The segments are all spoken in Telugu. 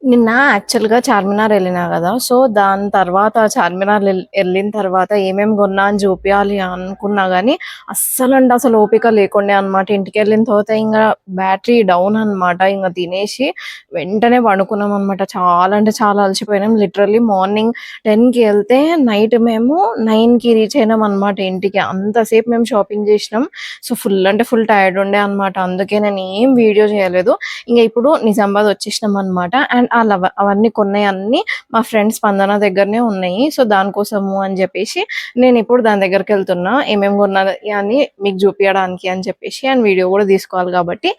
నిన్న యాక్చువల్‌గా చార్మినార్ ఎళ్ళినా గదా! సో, దాని తర్వాత చార్మినార్ ఎళ్ళిన తర్వాత ఏమేమి గొన్నా అని జూపియాలి అనుకున్నా గానీ, అస్సలు ఓపిక లేకుండే అనమాట. ఇంటికెళ్ళిన తర్వాత ఇంగ బ్యాటరీ డౌన్ అనమాట. ఇంగ తినేసి వెంటనే పడుకున్నామనమాట. చాలా అంటే చాలా అలసిపోయినాం. లిటరల్లీ మార్నింగ్ 10కి ఎళ్తే నైట్ మేము 9కి రీచ్ అయినామనమాట ఇంటికి. అంతసేపు మేము షాపింగ్ జేసినాం. సో, ఫుల్ అంటే ఫుల్ టైర్డ్ ఉండే అనమాట. అందుకే నేనేం వీడియో జేయలేదు. ఇంగ ఇప్పుడు నిజామాబాద్ వచ్చేసినామనమాట. అండ్ అవన్నీ కొన్నయన్నీ మా ఫ్రెండ్ స్పందన దగ్గరనే ఉన్నాయి. సో, దానికోసము అని జెప్పేసి నేనిప్పుడు దాని దగ్గరికెళ్తున్నా. ఏమేమి కొన్నయి అని మీకు జూపియడానికి అని చెప్పేసి అండ్ వీడియో గూడా తీసుకోవాలి గాబట్టి,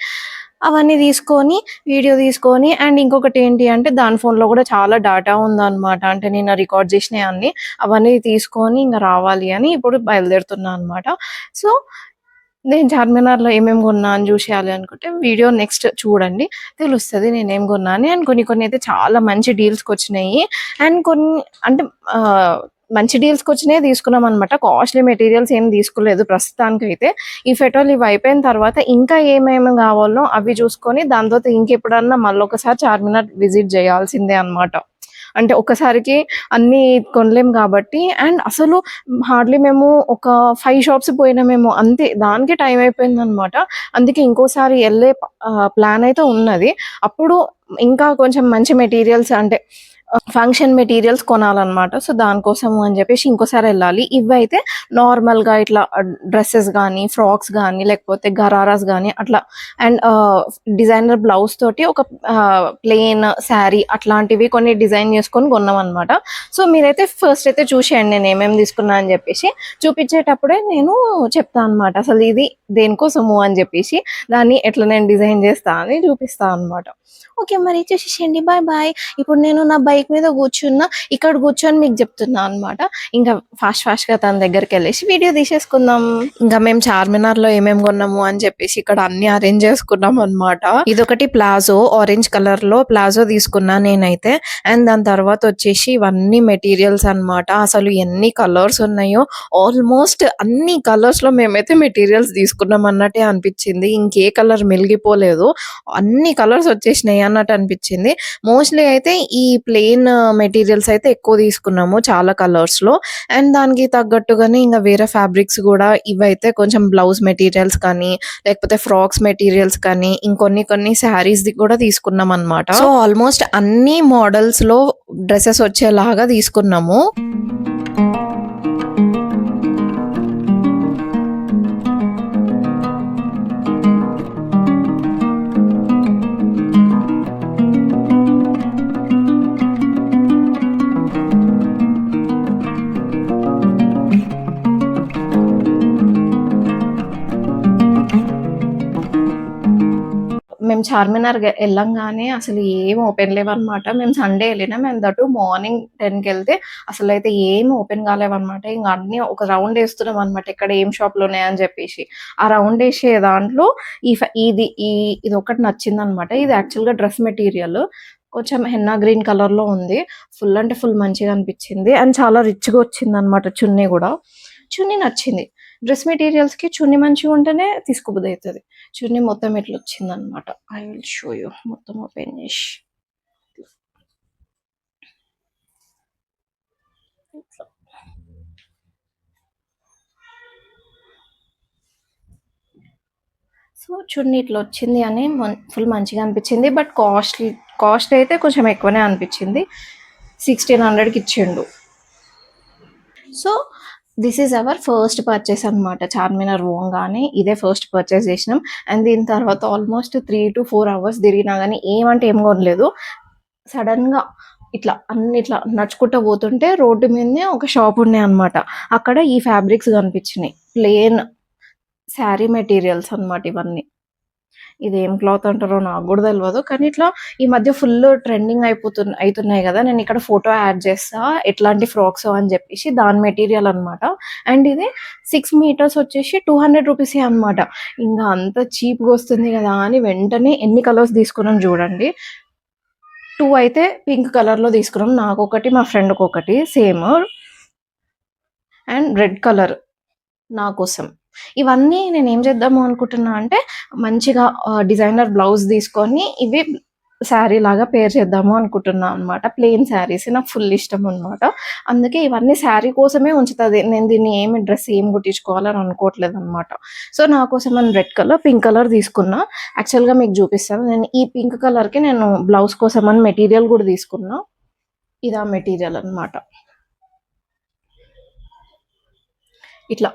అవన్నీ తీసుకొని, వీడియో తీసుకొని అండ్ ఇంకొకటేంటి అంటే దాని ఫోన్‌లో గూడా చాలా డాటా ఉందనమాట. అంటే నిన్న రికార్డ్ జేసినయన్నీ. అవన్నీ తీసుకొని ఇంగ రావాలి అని ఇప్పుడు బయలుదేరుతున్నా అనమాట. సో, నేను చార్మినార్‌లో ఏమేమి కొన్నా అని జూషేయాలి అనుకుంటే వీడియో నెక్స్ట్ చూడండి. తెలుస్తది నేనేం కొన్నా అని. అండ్ కొన్ని అయితే చాలా మంచి డీల్స్‌కొచ్చినాయి. అండ్ కొన్ని అంటే ఆహ్, మంచి డీల్స్‌కొచ్చినయే తీసుకున్నామనమాట. కాస్ట్‌లీ మెటీరియల్స్ ఏం తీసుకోలేదు ప్రస్తుతానికైతే. ఈ ఫోటోలు ఇవి అయిపోయిన తర్వాత ఇంకా ఏమేమి గావాలో అవి జూసుకొని దాని తర్వాత ఇంకెప్పుడన్నా మళ్ళొకసారి చార్మినార్ విజిట్ జేయాల్సిందే అనమాట. అంటే ఒక్కసారికి అన్నీ కొనలేం గాబట్టి అండ్ అసలు హార్డ్‌లీ మేము ఒక 5 షాప్స్ పోయినామేమో అంతే. దానికే టైం అయిపోయిందనమాట. అందుకే ఇంకోసారి ప్లాన్ అయితే ఉన్నది. అప్పుడు ఇంకా కొంచెం మంచి మెటీరియల్స్ అంటే ఫంక్షన్ మెటీరియల్స్ కొనాలనమాట. సో, దానికోసము అని జెప్పేసి ఇంకోసారెళ్ళాలి. ఇవైతే నార్మల్‌గా ఇట్లా డ్రెసెస్ గానీ, ఫ్రాక్స్ గానీ, లేకపోతే గరారాస్ గానీ అట్లా అండ్ డిజైనర్ బ్లౌజ్ తోటి ఒక ప్లెయిన్ శారీ అట్లాంటివి కొన్ని డిజైన్ జేసుకొని గొన్నామనమాట. సో, మీరైతే ఫస్ట్ అయితే చూసేయండి నేనేమేమి తీసుకున్నా అని జెప్పేసి. చూపిచ్చేటప్పుడే నేను చెప్తా అనమాట. అసలు ఇది దేనికోసము అని జెప్పేసి, దాన్ని ఎట్లా నేను డిజైన్ జేస్తా అని జూపిస్తా అనమాట. ఓకే. మరి చూసేసేయండి. Bye bye. ఇప్పుడు నేను నా బైక్ మీద కూర్చున్నా. ఇక్కడ కూర్చొని మీకు చెప్తున్నా అనమాట. ఇంకా ఫాస్ట్‌గా తన దగ్గరికెళ్ళేసి వీడియో తీసేసుకుందాం. ఇంకా మేము చార్మినార్‌లో ఏమేమి కొన్నాము అని చెప్పేసి ఇక్కడ అన్నీ అరేంజ్ చేసుకున్నాం అనమాట. ఇదొకటి ప్లాజో ఆరెంజ్ కలర్‌లో ప్లాజో తీసుకున్నా నేనైతే. అండ్ దాని తర్వాత వచ్చేసి ఇవన్నీ మెటీరియల్స్ అనమాట. అసలు ఎన్ని కలర్స్ ఉన్నాయో ఆల్మోస్ట్ అన్ని కలర్స్‌లో మేమైతే మెటీరియల్స్ తీసుకున్నాం అన్నట్టే అనిపించింది. ఇంకే కలర్ మెలిగిపోలేదు. అన్ని కలర్స్ వచ్చేసినాయి అన్నట్టు అనిపించింది. మోస్ట్‌లీ అయితే ఈ ప్లెయిన్ మెటీరియల్స్ అయితే ఎక్కువ తీసుకున్నాము చాలా కలర్స్‌లో. అండ్ దానికి తగ్గట్టుగానే ఇంక వేరే ఫ్యాబ్రిక్స్ గూడా ఇవైతే కొంచెం బ్లౌజ్ మెటీరియల్స్ కానీ, లేకపోతే ఫ్రాక్స్ మెటీరియల్స్ కానీ, కొన్ని శారీస్‌ది కూడా తీసుకున్నామనమాట. సో, ఆల్మోస్ట్ అన్ని మోడల్స్‌లో డ్రెసెస్ వచ్చేలాగా తీసుకున్నాము. మేము చార్మినార్ ఎళ్ళంగానే అసలు ఏం ఓపెన్ లేవనమాట. మేము సండే ఎళ్ళినాం. అండ్ దట్ మార్నింగ్ 10కెళ్తే అసలైతే ఏం ఓపెన్ కాలేవనమాట. ఇంక అన్నీ ఒక రౌండ్ ఏస్తున్నామనమాట. ఎక్కడ ఏం షాపులున్నాయని జెప్పేసి. ఆ రౌండ్ ఏసే దాంట్లో ఈ ఫ ఇది ఈ ఇదొకటి నచ్చిందనమాట. ఇది యాక్చువల్‌గా డ్రెస్ మెటీరియల్. కొంచెం హెన్నా గ్రీన్ కలర్‌లో ఉంది. ఫుల్ అంటే ఫుల్ మంచిగా అనిపిచ్చింది. అండ్ చాలా రిచ్‌గా వచ్చిందనమాట చున్నీ గూడా. చున్నీ నచ్చింది. డ్రెస్ మెటీరియల్స్‌కి చున్నీ మంచిగుంటేనే తీసుకోబుద్దయితది. చున్నీ మొత్తం ఇట్లొచ్చిందనమాట. ఐ విల్ షో యూ మొత్తం ఓపెన్ జేసి. ఇట్లా. సో, చున్నీ ఇట్లొచ్చింది అని ఫుల్ మంచిగా అనిపిచ్చింది. బట్ కాస్ట్ అయితే కొంచెం ఎక్కువనే అనిపిచ్చింది. 1600కి ఇచ్చిండు. So, this is our first purchase అనమాట. చార్మినార్ పోంగానే ఇదే ఫస్ట్ పర్చేస్ చేసినాం. అండ్ దీని తర్వాత ఆల్మోస్ట్ 3-4 అవర్స్ తిరిగినా గానీ ఏమంటే ఏం కొనలేదు. సడన్‌గా ఇట్లా నడుచుకుంటా పోతుంటే రోడ్డు మీదనే ఒక షాప్ ఉన్నాయి అనమాట. అక్కడ ఈ ఫ్యాబ్రిక్స్ కనిపించినాయి. ప్లెయిన్ శారీ మెటీరియల్స్ అనమాట ఇవన్నీ. ఇదేం క్లాత్ అంటారో నాకు గూడా తెలవదు. కానీ ఇట్లా ఈ మధ్య ఫుల్ ట్రెండింగ్ అయితున్నాయి గదా! నేనిక్కడ ఫోటో యాడ్ చేస్తా. ఎట్లాంటి ఫ్రాక్సో అని జెప్పేసి దాని మెటీరియల్ అనమాట. అండ్ ఇది 6 మీటర్స్ వచ్చేసి 200 రూపీసే అనమాట. ఇంగ అంత చీప్‌గా వస్తుంది గదా! అని వెంటనే ఎన్ని కలర్స్ తీసుకున్నాం జూడండి. 2 అయితే పింక్ కలర్‌లో తీసుకున్నాం. నాకొకటి, మా ఫ్రెండ్‌కొకటి సేమ్. అండ్ రెడ్ కలర్ నా కోసం. ఇవన్నీ నేనేం చేద్దాము అనుకుంటున్నా అంటే, మంచిగా డిజైనర్ బ్లౌజ్ తీసుకొని, ఇవి శారీ లాగా పేర్ చేద్దాము అనుకుంటున్నా అనమాట. ప్లెయిన్ శారీస్ నాకు ఫుల్ ఇష్టం అనమాట. అందుకే ఇవన్నీ శారీ కోసమే ఉంచుతది. నేను దీన్ని ఏమి డ్రెస్ ఏం కుట్టించుకోవాలని అనుకోవట్లేదనమాట. సో, నా కోసం అని రెడ్ కలర్, పింక్ కలర్ తీసుకున్నా. యాక్చువల్‌గా మీకు చూపిస్తాను. నేను ఈ పింక్ కలర్‌కి నేను బ్లౌజ్ కోసం అని మెటీరియల్ కూడా తీసుకున్నా. ఇది ఆ మెటీరియల్ అనమాట. ఇట్లా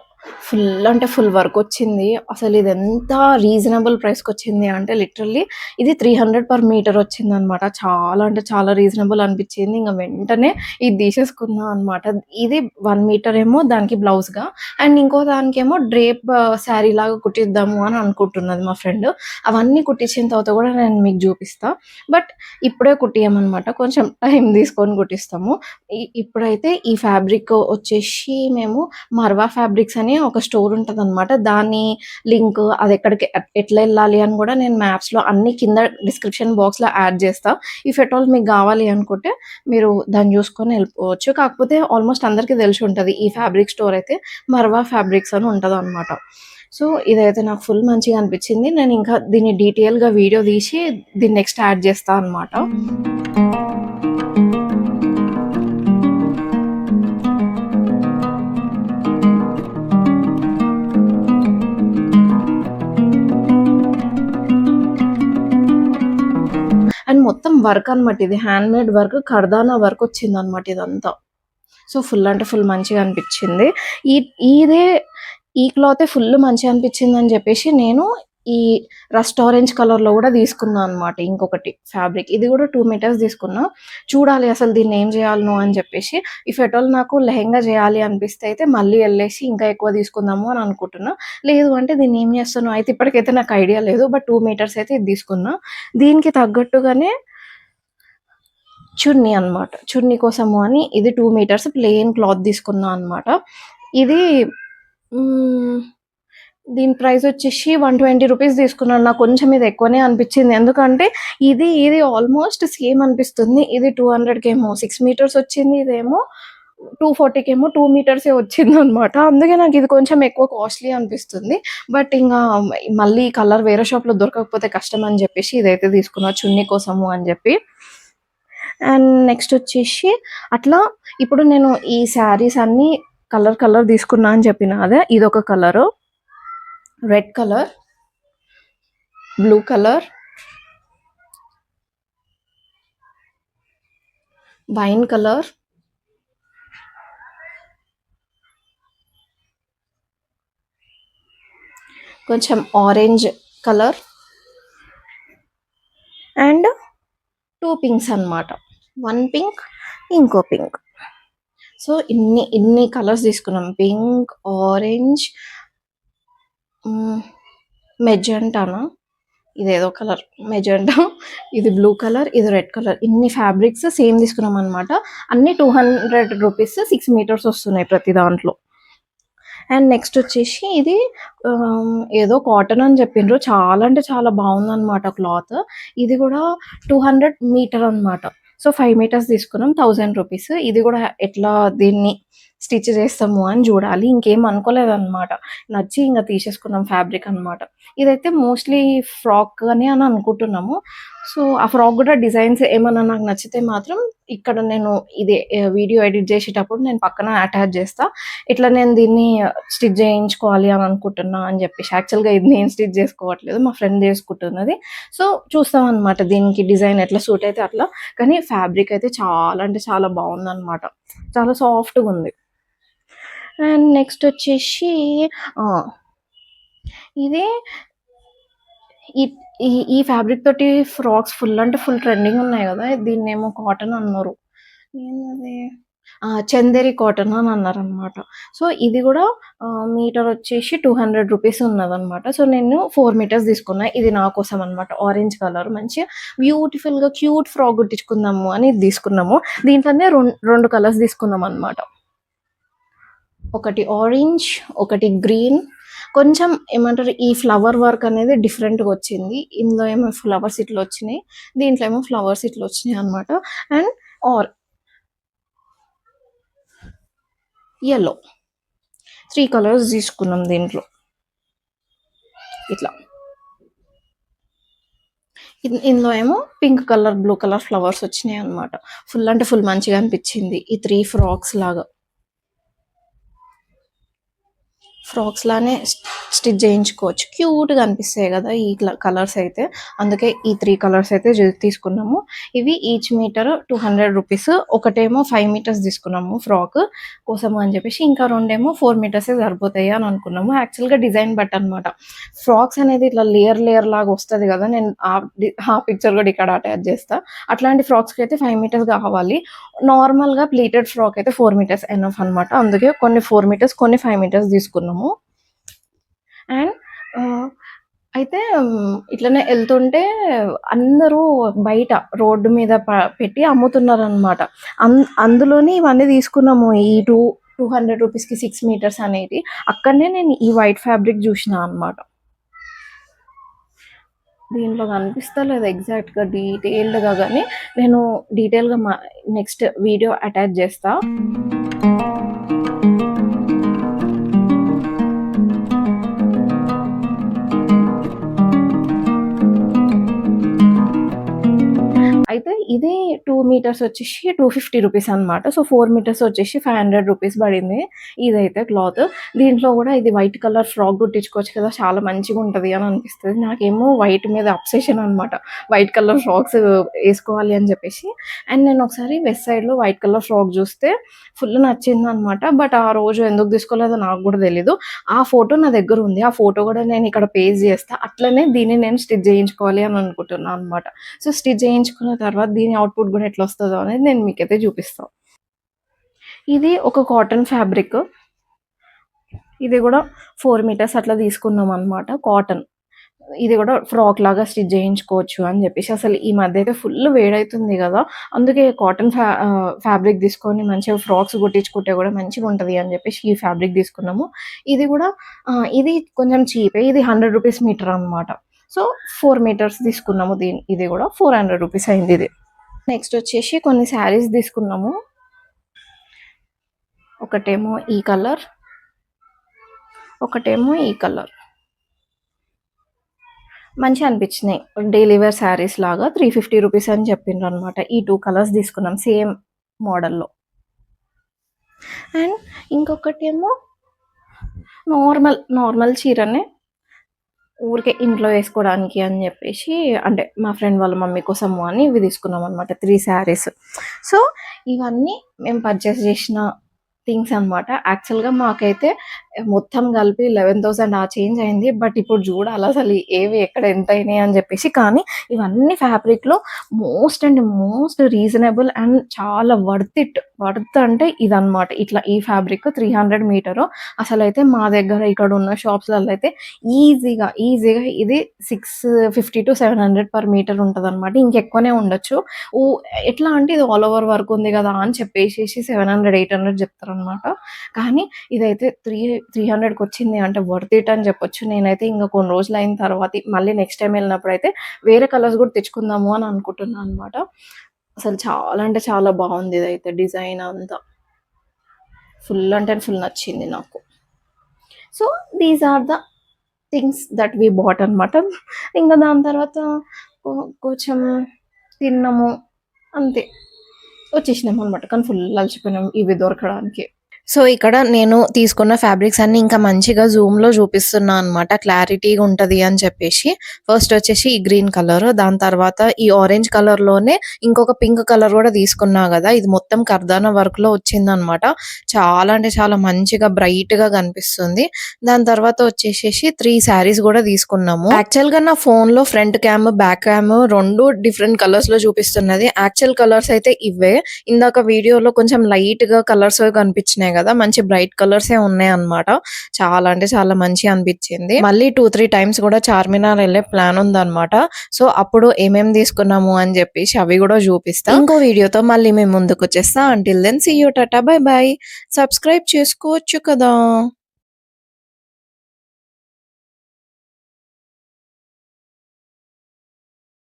ఫుల్ అంటే ఫుల్ వర్కొచ్చింది. అసలిదెంత రీజనబుల్ ప్రైస్‌కొచ్చింది అంటే లిటరల్లీ ఇది 300 పర్ మీటర్ వచ్చిందనమాట. చాలా అంటే చాలా రీజనబుల్ అనిపిచ్చింది. ఇంక వెంటనే ఇది తీసేసుకున్నా అనమాట. ఇది 1 మీటర్ ఏమో దానికి బ్లౌజ్‌గా అండ్ ఇంకో దానికేమో డ్రేప్ శారీలాగా కుట్టిద్దాము అని అనుకుంటున్నది మా ఫ్రెండ్. అవన్నీ కుట్టించిన తర్వాత కూడా నేను మీకు చూపిస్తా. బట్ ఇప్పుడే కుట్టియమనమాట. కొంచెం టైం తీసుకొని కుట్టిస్తాము. ఇప్పుడైతే ఈ ఫ్యాబ్రిక్ వచ్చేసి మేము మర్వా ఫ్యాబ్రిక్స్ అని ఒక స్టోర్ ఉంటదనమాట. దాని లింక్ అదెక్కడికి ఎట్లా ఎళ్ళాలి అని గూడా నేను మ్యాప్స్‌లో అన్నీ కింద డిస్క్రిప్షన్ బాక్స్‌లో యాడ్ జేస్తా. ఇఫ్ ఎట్ ఆల్ మీకు గావాలి అనుకుంటే మీరు దాన్ని జూసుకొని ఎళ్ళిపోవచ్చు. కాకపోతే ఆల్‌మోస్ట్ అందరికీ తెలిసుంటది. ఈ ఫ్యాబ్రిక్ స్టోర్ అయితే మర్వా ఫ్యాబ్రిక్స్ అని ఉంటదనమాట. సో, ఇదైతే నాకు ఫుల్ మంచిగా అనిపిచ్చింది. నేనింకా దీన్ని డీటెయిల్‌గా వీడియో తీసి దీన్ని నెక్స్ట్ యాడ్ జేస్తా అనమాట. అండ్ మొత్తం వర్క్ అనమాట. ఇది హ్యాండ్‌మేడ్ వర్క్, కర్దానా వర్క్ వచ్చిందనమాట ఇదంతా. సో, ఫుల్ అంటే ఫుల్ మంచిగా అనిపిచ్చింది. ఈ ఇదే ఈ క్లాతే ఫుల్ మంచిగా అనిపిచ్చిందని జెప్పేసి నేను ఈ రస్ట్ ఆరెంజ్ కలర్‌లో గూడా తీసుకున్నా అనమాట ఇంకొకటి ఫ్యాబ్రిక్. ఇది గూడా 2 మీటర్స్ తీసుకున్నా. చూడాలి అసలు దీన్నేం జేయాలనో అని జెప్పేసి. ఇఫ్ ఎట్ ఆల్ నాకు లెహెంగా జేయాలి అనిపిస్తే అయితే మళ్ళీ ఎళ్ళేసి ఇంకా ఎక్కువ తీసుకుందాము అని అనుకుంటున్నా. లేదు అంటే దీన్నేం జేస్తానో అయితే ఇప్పటికైతే నాకు ఐడియా లేదు. బట్ 2 మీటర్స్ అయితే ఇది తీసుకున్నా. దీనికి తగ్గట్టుగానే చున్నీ అనమాట. చున్నీ కోసము అని ఇది 2 మీటర్స్ ప్లెయిన్ క్లాత్ తీసుకున్నా అనమాట. ఇది హ్మ్. దీని ప్రైస్ వచ్చేసి 120 రూపీస్ తీసుకున్నాను. నాకు కొంచెం ఇది ఎక్కువనే అనిపిచ్చింది. ఎందుకంటే ఇది ఆల్‌మోస్ట్ సేమ్ అనిపిస్తుంది. ఇది 200కేమో 6 మీటర్స్ వచ్చింది. ఇదేమో 240కేమో 2 మీటర్సే వచ్చిందనమాట. అందుకే నాకిది కొంచెం ఎక్కువ కాస్ట్‌లీ అనిపిస్తుంది. బట్ ఇంగా మళ్ళీ కలర్ వేరే షాప్‌లో దొరకకపోతే కష్టం అని జెప్పేసి ఇదైతే తీసుకున్నా చున్నీ కోసము అని జెప్పి. అండ్ నెక్స్ట్ వచ్చేసి అట్లా ఇప్పుడు నేను ఈ శారీస్ అన్నీ కలర్ తీసుకున్నా అని చెప్పిన కదా! ఇదొక colour, red colour, blue colour, wine colour, కొంచెం ఆరెంజ్ కలర్ అండ్ 2 పింక్స్ అనమాట. 1 పింక్, ఇంకో పింక్. సో, ఇన్ని కలర్స్ తీసుకున్నాం. పింక్, ఆరెంజ్, మెజెంటానా? ఇదేదో కలర్ మెజెంటా, ఇది బ్లూ కలర్, ఇది రెడ్ కలర్. ఇన్ని ఫ్యాబ్రిక్స్ సేమ్ తీసుకున్నామనమాట. అన్నీ 200 రూపీస్ 6 మీటర్స్ వస్తున్నాయి ప్రతి దాంట్లో. అండ్ నెక్స్ట్ వచ్చేసి ఇది ఏదో కాటన్ అని చెప్పిండ్రు. చాలా అంటే చాలా బావుందనమాట క్లాత్. ఇది గూడా 200 మీటర్ అనమాట. సో, 5 మీటర్స్ తీసుకున్నాం. 1000 రూపీస్. ఇది గూడా ఎట్లా దీన్ని స్టిచ్ చేస్తాము అని జూడాలి. ఇంకేం అనుకోలేదనమాట. నచ్చి ఇంగ తీసేసుకున్నాం ఫ్యాబ్రిక్ అనమాట. ఇదైతే మోస్ట్‌లీ ఫ్రాక్ అని అనుకుంటున్నాము. సో, ఆ ఫ్రాక్ గూడా డిజైన్స్ ఏమన్నా నాకు నచ్చితే మాత్రం ఇక్కడ నేను ఇదే వీడియో ఎడిట్ చేసేటప్పుడు నేను పక్కన అటాచ్ చేస్తా. ఇట్లా నేను దీన్ని స్టిచ్ చేయించుకోవాలి అని అనుకుంటున్నా అని చెప్పేసి. యాక్చువల్‌గా ఇది నేను స్టిచ్ చేసుకోవట్లేదు. మా ఫ్రెండ్ చేసుకుంటున్నది. సో, చూస్తామనమాట దీనికి డిజైన్ ఎట్లా సూట్ అయితే అట్లా. కానీ ఫ్యాబ్రిక్ అయితే చాలా అంటే చాలా బావుందనమాట. చాలా సాఫ్ట్‌గుంది. అండ్ నెక్స్ట్ వచ్చేసి ఆ! ఇది ఈ ఈ ఈ ఫ్యాబ్రిక్ తోటి ఫ్రాక్స్ ఫుల్ అంటే ఫుల్ ట్రెండింగ్ ఉన్నాయి గదా! దీన్నేమో కాటన్ అన్నారు. ఏందది? చందేరి కాటన్ అని అన్నారనమాట. సో, ఇది గూడా మీటర్ వచ్చేసి 200 రూపీస్ ఉన్నదనమాట. సో, నేను 4 మీటర్స్ తీసుకున్నా. ఇది నా కోసం అనమాట. ఆరెంజ్ కలర్ మంచిగా బ్యూటిఫుల్‌గా క్యూట్ ఫ్రాక్ కుట్టించుకుందాము అని ఇది తీసుకున్నాము. దీంట్లోనే 2 కలర్స్ తీసుకున్నామనమాట. ఒకటి ఆరెంజ్, ఒకటి గ్రీన్. కొంచెం ఏమంటారు ఈ ఫ్లవర్ వర్క్ అనేది డిఫరెంట్‌గొచ్చింది. ఇందులో ఏమో ఫ్లవర్స్ ఇట్లొచ్చినాయి. దీంట్లో ఏమో ఫ్లవర్స్ ఇట్లొచ్చినాయనమాట. అండ్ ఆర్ యెల్లో 3 కలర్స్ తీసుకున్నాం దీంట్లో. ఇట్లా. ఇందులో ఏమో pink colour, blue colour flowers వచ్చినాయి అనమాట. ఫుల్ అంటే ఫుల్ మంచిగా అనిపించింది. ఈ 3 ఫ్రాక్స్ లాగా ఫ్రాక్స్ లానే స్టిచ్ చేయించుకోవచ్చు. క్యూట్గా అనిపిస్తాయి కదా ఈ కలర్స్ అయితే. అందుకే ఈ 3 కలర్స్ అయితే తీసుకున్నాము. ఇవి ఈచ్ మీటర్ 200 రూపీస్. ఒకటేమో 5 మీటర్స్ తీసుకున్నాము ఫ్రాక్ కోసం అని చెప్పేసి, ఇంకా రెండేమో 4 మీటర్సే సరిపోతాయి అని అనుకున్నాము. యాక్చువల్గా డిజైన్ బట్ అనమాట. ఫ్రాక్స్ అనేది ఇట్లా లేయర్ లేయర్ లాగా వస్తుంది కదా, నేను ఆ పిక్చర్ కూడా ఇక్కడ అటాచ్ చేస్తా. అట్లాంటి ఫ్రాక్స్కి అయితే 5 మీటర్స్ కావాలి. నార్మల్గా ప్లీటెడ్ ఫ్రాక్ అయితే 4 మీటర్స్ ఎనఫ్ అనమాట. అందుకే కొన్ని 4 మీటర్స్, కొన్ని 5 మీటర్స్ తీసుకున్నాము. అండ్ అయితే ఇట్లనే వెళ్తుంటే అందరూ బయట రోడ్డు మీద పెట్టి అమ్ముతున్నారనమాట. అందులోని ఇవన్నీ తీసుకున్నాము. ఈ 200 రూపీస్కి 6 మీటర్స్ అనేవి. అక్కడనే నేను ఈ వైట్ ఫ్యాబ్రిక్ చూసిన అనమాట. దీంట్లో కనిపిస్తలేదు ఎగ్జాక్ట్గా డీటెయిల్డ్గా, కానీ నేను డీటెయిల్గా నెక్స్ట్ వీడియో అటాచ్ చేస్తా. అయితే ఇది 2 మీటర్స్ వచ్చేసి 250 రూపీస్ అనమాట. సో 4 మీటర్స్ వచ్చేసి 500 రూపీస్ పడింది ఇదైతే క్లాత్. దీంట్లో కూడా ఇది వైట్ కలర్ ఫ్రాక్ కుట్టించుకోవచ్చు కదా, చాలా మంచిగా ఉంటుంది అని అనిపిస్తుంది. నాకేమో వైట్ మీద అబ్సెషన్ అనమాట, వైట్ కలర్ ఫ్రాక్స్ వేసుకోవాలి అని చెప్పేసి. అండ్ నేను ఒకసారి వెస్ట్ సైడ్లో వైట్ కలర్ ఫ్రాక్ చూస్తే ఫుల్ నచ్చింది అనమాట. బట్ ఆ రోజు ఎందుకు తీసుకోలేదో నాకు కూడా తెలీదు. ఆ ఫోటో నా దగ్గర ఉంది. ఆ ఫోటో కూడా నేను ఇక్కడ పేస్ట్ చేస్తా. అట్లనే దీన్ని నేను స్టిచ్ చేయించుకోవాలి అని అనుకుంటున్నాను అనమాట. సో స్టిచ్ చేయించుకున్న తర్వాత దీని అవుట్పుట్ కూడా ఎట్లా వస్తుందో అనేది నేను మీకైతే చూపిస్తాను. ఇది ఒక కాటన్ ఫ్యాబ్రిక్. ఇది కూడా 4 మీటర్స్ అట్లా తీసుకున్నాం అనమాట. కాటన్. ఇది కూడా ఫ్రాక్ లాగా స్టిచ్ చేయించుకోవచ్చు అని చెప్పేసి. అసలు ఈ మధ్య అయితే ఫుల్ వేడవుతుంది కదా, అందుకే కాటన్ ఫ్యాబ్రిక్ తీసుకొని మంచిగా ఫ్రాక్స్ కుట్టించుకుంటే కూడా మంచిగా ఉంటుంది అని చెప్పేసి ఈ ఫ్యాబ్రిక్ తీసుకున్నాము. ఇది కూడా ఇది కొంచెం చీపే. ఇది 100 రూపీస్ మీటర్ అనమాట. సో 4 మీటర్స్ తీసుకున్నాము. ఇది కూడా 400 రూపీస్ అయింది ఇది. నెక్స్ట్ వచ్చేసి కొన్ని శారీస్ తీసుకున్నాము. ఒకటేమో ఈ కలర్, ఒకటేమో ఈ కలర్. మంచిగా అనిపించినాయి. డైలీ వేర్ శారీస్ లాగా 350 రూపీస్ అని చెప్పిండ్రు అనమాట. ఈ 2 కలర్స్ తీసుకున్నాం సేమ్ మోడల్లో. అండ్ ఇంకొకటేమో నార్మల్ చీరనే ఊరికే ఇంట్లో వేసుకోవడానికి అని చెప్పేసి, అంటే మా ఫ్రెండ్ వాళ్ళ మమ్మీ కోసము అని ఇవి తీసుకున్నాం అనమాట. 3 శారీస్. సో ఇవన్నీ మేము పర్చేస్ చేసిన థింగ్స్ అనమాట. యాక్చువల్గా మాకైతే మొత్తం కలిపి 11,000 ఆ చేంజ్ అయింది. బట్ ఇప్పుడు చూడాలి అసలు ఏవి ఎక్కడ ఎంత అయినాయి అని చెప్పేసి. కానీ ఇవన్నీ ఫ్యాబ్రిక్లో మోస్ట్ రీజనబుల్ అండ్ చాలా వర్త్ అంటే ఇదనమాట. ఇట్లా ఈ ఫ్యాబ్రిక్ 300 మీటరు. అసలు అయితే మా దగ్గర ఇక్కడ ఉన్న షాప్స్లలో అయితే ఈజీగా ఇది 650 to 700 పర్ మీటర్ ఉంటుంది అనమాట. ఇంకెక్కువనే ఉండొచ్చు. ఎట్లా అంటే ఇది ఆల్ ఓవర్ వర్క్ ఉంది కదా అని చెప్పేసి 700, 800 చెప్తారనమాట. కానీ ఇదైతే 300కి వచ్చింది అంటే వర్త్ ఇట్ అని చెప్పొచ్చు. నేనైతే ఇంకా కొన్ని రోజులు అయిన తర్వాత మళ్ళీ నెక్స్ట్ టైం వెళ్ళినప్పుడు అయితే వేరే కలర్స్ కూడా తెచ్చుకుందాము అని అనుకుంటున్నాను అనమాట. అసలు చాలా అంటే చాలా బాగుంది ఇదైతే. డిజైన్ అంతా ఫుల్ అంటే ఫుల్ నచ్చింది నాకు. So these are the things that we bought అనమాట. ఇంకా దాని తర్వాత కొంచెం తిన్నాము, అంతే వచ్చేసినాము అనమాట. కానీ ఫుల్ అలసిపోయినాము ఇవి దొరకడానికి. సో ఇక్కడ నేను తీసుకున్న ఫ్యాబ్రిక్స్ అన్ని ఇంకా మంచిగా జూమ్లో చూపిస్తున్నా అనమాట, క్లారిటీగా ఉంటుంది అని చెప్పేసి. ఫస్ట్ వచ్చేసి ఈ గ్రీన్ కలర్, దాని తర్వాత ఈ ఆరెంజ్ కలర్లోనే ఇంకొక పింక్ కలర్ కూడా తీసుకున్నా కదా, ఇది మొత్తం కర్దానా వర్క్లో వచ్చిందనమాట. చాలా అంటే చాలా మంచిగా బ్రైట్గా కనిపిస్తుంది. దాని తర్వాత వచ్చేసేసి 3 శారీస్ కూడా తీసుకున్నాము. యాక్చువల్గా నా ఫోన్లో ఫ్రంట్ క్యామ్, బ్యాక్ క్యామ్ రెండు డిఫరెంట్ కలర్స్లో చూపిస్తున్నది. యాక్చువల్ కలర్స్ అయితే ఇవే. ఇందాక వీడియోలో కొంచెం లైట్గా కలర్స్ కనిపించినాయి కదా, మంచి బ్రైట్ కలర్సే ఉన్నాయి అన్నమాట. చాలా అంటే చాలా మంచి అనిపించింది. మళ్ళీ 2-3 టైమ్స్ కూడా చార్మినార్ వెళ్ళే ప్లాన్ ఉందన్నమాట. సో అప్పుడు ఏమేమి తీసుకున్నాము అని చెప్పేసి అవి కూడా చూపిస్తా. ఇంకో వీడియోతో మళ్ళీ మేము ముందుకు వచ్చేస్తా. Until then see you, tata, bye bye. Subscribe చేసుకోవచ్చు కదా.